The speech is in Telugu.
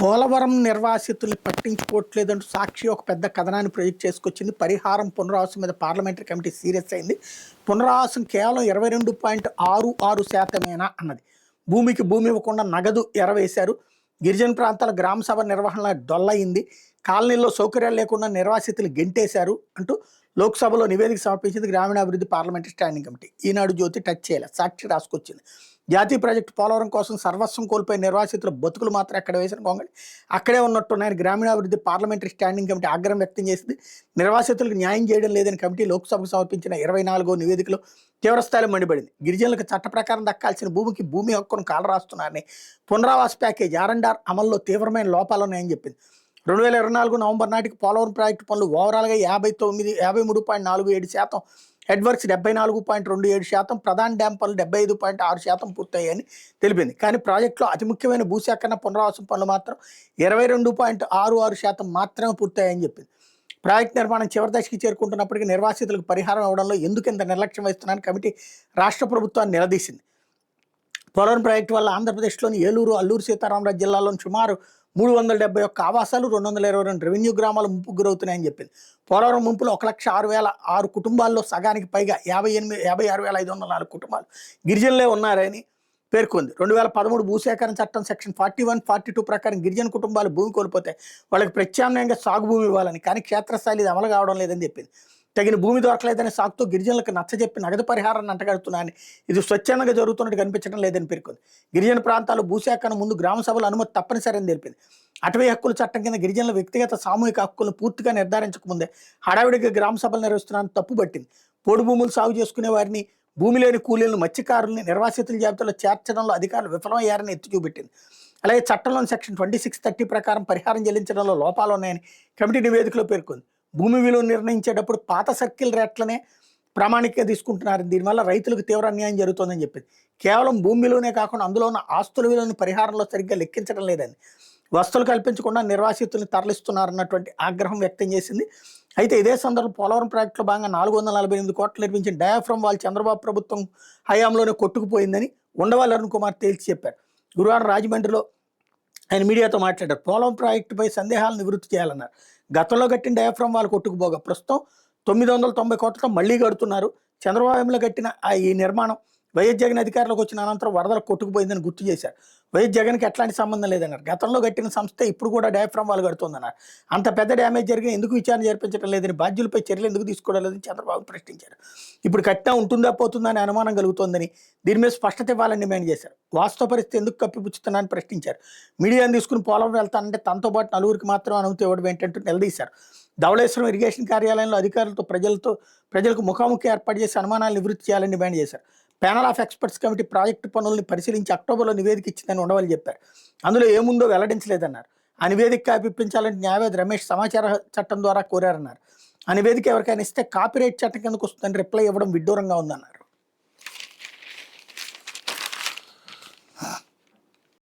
పోలవరం నిర్వాసితుల్ని పట్టించుకోవట్లేదంటూ సాక్షి ఒక పెద్ద కథనాన్ని ప్రొజెక్ట్ చేసుకొచ్చింది. పరిహారం పునరావాసం మీద పార్లమెంటరీ కమిటీ సీరియస్ అయింది. పునరావాసం కేవలం 22.66% అన్నది. భూమికి భూమి ఇవ్వకుండా నగదు ఎరవేశారు. గిరిజన ప్రాంతాల గ్రామ సభ నిర్వహణ డొల్లయింది. కాలనీల్లో సౌకర్యాలు లేకుండా నిర్వాసితులు గెంటేశారు అంటూ లోక్సభలో నివేదిక సమర్పించింది గ్రామీణాభివృద్ధి పార్లమెంటరీ స్టాండింగ్ కమిటీ. ఈనాడు జ్యోతి టచ్ చేయలేదు, సాక్షి రాసుకొచ్చింది. జాతీయ ప్రాజెక్టు పోలవరం కోసం సర్వస్వం కోల్పోయిన నిర్వాసితుల బతుకులు మాత్రం ఎక్కడ వేసిన గొంగళి అక్కడే ఉన్నట్టున్నాయని గ్రామీణాభివృద్ధి పార్లమెంటరీ స్టాండింగ్ కమిటీ ఆగ్రహం వ్యక్తం చేసింది. నిర్వాసితులకు న్యాయం చేయడం లేదని కమిటీ లోక్సభకు సమర్పించిన 24వ నివేదికలో తీవ్రస్థాయిలో మండిపడింది. గిరిజనులకు చట్ట ప్రకారం దక్కాల్సిన భూమికి భూమి హక్కును కాలరాస్తున్నారని, పునరావాస ప్యాకేజ్ R&R అమల్లో తీవ్రమైన లోపాలున్నాయని చెప్పింది. 2024 నవంబర్ నాటికి పోలవరం ప్రాజెక్టు పనులు ఓవరాల్గా 53.47%, హెడ్వర్క్స్ 74.27%, ప్రధాన డ్యామ్ పనులు 75.6% పూర్తయ్యాయని తెలిపింది. కానీ ప్రాజెక్టులో అతి ముఖ్యమైన భూసేకరణ పునరావాసం పనులు మాత్రం 22.66% మాత్రమే పూర్తయ్యాయని చెప్పింది. ప్రాజెక్టు నిర్మాణం చివరి దశకి చేరుకుంటున్నప్పటికీ నిర్వాసితులకు పరిహారం ఇవ్వడంలో ఎందుకు ఇంత నిర్లక్ష్యం వహిస్తున్నారని కమిటీ రాష్ట్ర ప్రభుత్వాన్ని నిలదీసింది. పోలవరం ప్రాజెక్టు వల్ల ఆంధ్రప్రదేశ్లోని ఏలూరు, అల్లూరు సీతారామరాజు జిల్లాలోని సుమారు 371 ఆవాసాలు, 222 రెవెన్యూ గ్రామాలు ముంపుకు గురవుతున్నాయని చెప్పింది. పోలవరం ముంపులో 1,06,006 కుటుంబాల్లో సగానికి పైగా 56,504 కుటుంబాలు గిరిజనులే ఉన్నారని పేర్కొంది. 2013 భూసేకరణ చట్టం సెక్షన్ 41, 42 ప్రకారం గిరిజన కుటుంబాలు భూమి కోల్పోతే వాళ్ళకి ప్రత్యామ్నాయంగా సాగు భూమి ఇవ్వాలని, కానీ క్షేత్రస్థాయిలో ఇది అమలు కావడం లేదని చెప్పింది. తగిన భూమి దొరకలేదని సాగుతో గిరిజనులకు నచ్చజెప్పి నగదు పరిహారాన్ని అంటగడుతున్నాయని, ఇది స్వచ్ఛందంగా జరుగుతున్నట్టు కనిపించడం లేదని పేర్కొంది. గిరిజన ప్రాంతాల్లో భూసేకరణ ముందు గ్రామ సభల అనుమతి తప్పనిసరి అని తెలిపింది. అటవీ హక్కుల చట్టం కింద గిరిజనుల వ్యక్తిగత సామూహిక హక్కులను పూర్తిగా నిర్ధారించకముందే హడావిడిగా గ్రామ సభలు నిర్వహిస్తున్నారని తప్పుపట్టింది. పోడు భూములు సాగు చేసుకునే వారిని, భూమి లేని కూలీలను, మత్స్యకారుల్ని నిర్వాసితుల జాబితాలో చేర్చడంలో అధికారులు విఫలమయ్యారని ఎత్తి చూపెట్టింది. అలాగే చట్టంలోని సెక్షన్ 2630 ప్రకారం పరిహారం చెల్లించడంలో లోపాలు ఉన్నాయని కమిటీ నివేదికలో పేర్కొంది. భూమి విలువ నిర్ణయించేటప్పుడు పాత సర్కిల్ రేట్లనే ప్రామాణికంగా తీసుకుంటున్నారని, దీనివల్ల రైతులకు తీవ్ర అన్యాయం జరుగుతోందని చెప్పింది. కేవలం భూమి విలువనే కాకుండా అందులో ఉన్న ఆస్తుల విలువను పరిహారంలో సరిగ్గా లెక్కించడం లేదని, వస్తువులు కల్పించకుండా నిర్వాసితుల్ని తరలిస్తున్నారన్నటువంటి ఆగ్రహం వ్యక్తం చేసింది. అయితే ఇదే సందర్భంలో పోలవరం ప్రాజెక్టులో భాగంగా 448 కోట్లు నిర్మించిన డయాఫ్రమ్ వాల్ చంద్రబాబు ప్రభుత్వం హయాంలోనే కొట్టుకుపోయిందని ఉండవల్లి అరుణ్ కుమార్ తేల్చి చెప్పారు. గురువారం రాజమండ్రిలో ఆయన మీడియాతో మాట్లాడారు. పోలవరం ప్రాజెక్టుపై సందేహాలను నివృత్తి చేయాలన్నారు. గతంలో కట్టిన డయాఫ్రమ్ వాళ్ళు కొట్టుకుపోగా ప్రస్తుతం 990 కోట్లతో మళ్లీ కడుతున్నారు. చంద్రబాబులో కట్టిన ఈ నిర్మాణం వైఎస్ జగన్ అధికారంలోకి వచ్చిన అనంతరం వరదలు కొట్టుకుపోయిందని గుర్తు చేశారు. వైఎస్ జగన్కి ఎట్లాంటి సంబంధం లేదన్నారు. గతంలో కట్టిన సంస్థ ఇప్పుడు కూడా డయాఫ్రమ్ వాళ్ళు కడుతుందన్నారు. అంత పెద్ద డ్యామేజ్ జరిగిన ఎందుకు విచారణ జరిపించడం లేదని, బాధ్యులపై చర్యలు ఎందుకు తీసుకోవడం లేదని చంద్రబాబు ప్రశ్నించారు. ఇప్పుడు కట్టినా ఉంటుందా పోతుందా అని అనుమానం కలుగుతోందని, దీని మీద స్పష్టత ఇవ్వాలని డిమాండ్ చేశారు. వాస్తవ పరిస్థితి ఎందుకు కప్పిపుచ్చుతున్నారని ప్రశ్నించారు. మీడియాను తీసుకుని పోలవరం వెళ్తానంటే తనతో పాటు నలుగురికి మాత్రం అనుమతి ఇవ్వడం ఏంటంటూ నిలదీశారు. ధవళేశ్వరం ఇరిగేషన్ కార్యాలయంలో అధికారులతో ప్రజలకు ముఖాముఖి ఏర్పాటు చేసి అనుమానాలు నివృత్తి చేయాలని డిమాండ్ చేశారు. Panel of experts committee project పనులను పరిశీలించి అక్టోబర్లో నివేదిక ఇచ్చిందని ఉండవల్లి చెప్పారు. అందులో ఏముందో వెల్లడించలేదన్నారు. ఆ నివేదిక కాపిప్పించాలంటే న్యాయవాది రమేష్ సమాచార చట్టం ద్వారా కోరారన్నారు. ఆ నివేదిక ఎవరికైనా ఇస్తే కాపీరైట్ చట్టం కిందకు వస్తుందని రిప్లై ఇవ్వడం విడ్డూరంగా ఉందన్నారు.